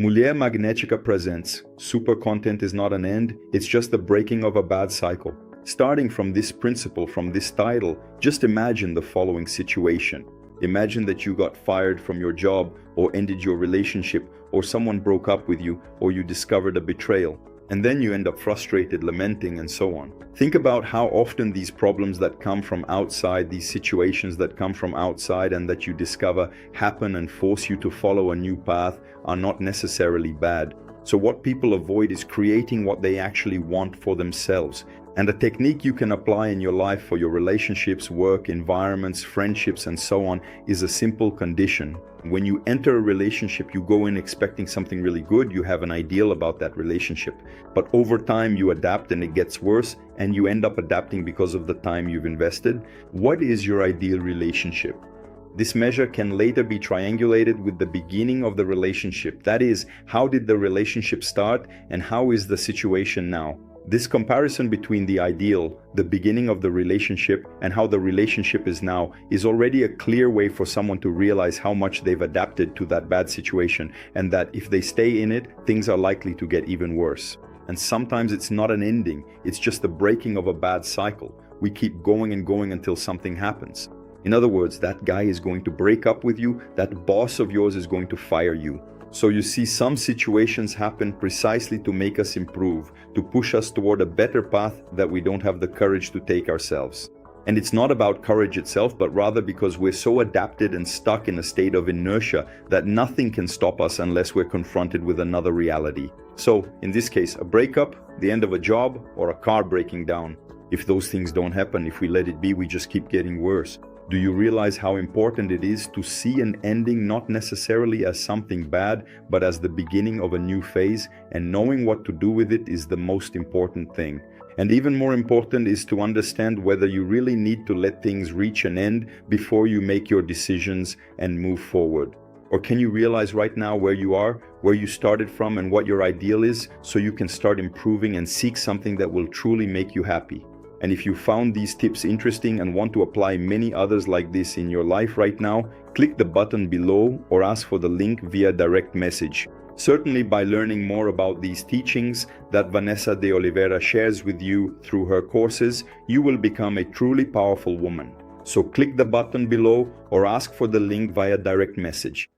Mulher Magnética presents super content is not an end, it's just the breaking of a bad cycle. Starting from this principle, from this title, just imagine the following situation. Imagine that you got fired from your job, or ended your relationship, or someone broke up with you, or you discovered a betrayal. And then you end up frustrated, lamenting, and so on. Think about how often these problems that come from outside, these situations that come from outside and that you discover happen and force you to follow a new path are not necessarily bad. So what people avoid is creating what they actually want for themselves. And a technique you can apply in your life for your relationships, work, environments, friendships, and so on is a simple condition. When you enter a relationship, you go in expecting something really good, you have an ideal about that relationship. But over time you adapt and it gets worse, and you end up adapting because of the time you've invested. What is your ideal relationship? This measure can later be triangulated with the beginning of the relationship. That is, how did the relationship start and how is the situation now? This comparison between the ideal, the beginning of the relationship, and how the relationship is now is already a clear way for someone to realize how much they've adapted to that bad situation, and that if they stay in it, things are likely to get even worse. And sometimes it's not an ending, it's just the breaking of a bad cycle. We keep going and going until something happens. In other words, that guy is going to break up with you, that boss of yours is going to fire you. So you see, some situations happen precisely to make us improve, to push us toward a better path that we don't have the courage to take ourselves. And it's not about courage itself, but rather because we're so adapted and stuck in a state of inertia that nothing can stop us unless we're confronted with another reality. So, in this case, a breakup, the end of a job, or a car breaking down. If those things don't happen, if we let it be, we just keep getting worse. Do you realize how important it is to see an ending not necessarily as something bad, but as the beginning of a new phase, and knowing what to do with it is the most important thing. And even more important is to understand whether you really need to let things reach an end before you make your decisions and move forward. Or can you realize right now where you are, where you started from, and what your ideal is, so you can start improving and seek something that will truly make you happy? And if you found these tips interesting and want to apply many others like this in your life right now, click the button below or ask for the link via direct message. Certainly, by learning more about these teachings that Vanessa de Oliveira shares with you through her courses, you will become a truly powerful woman. So click the button below or ask for the link via direct message.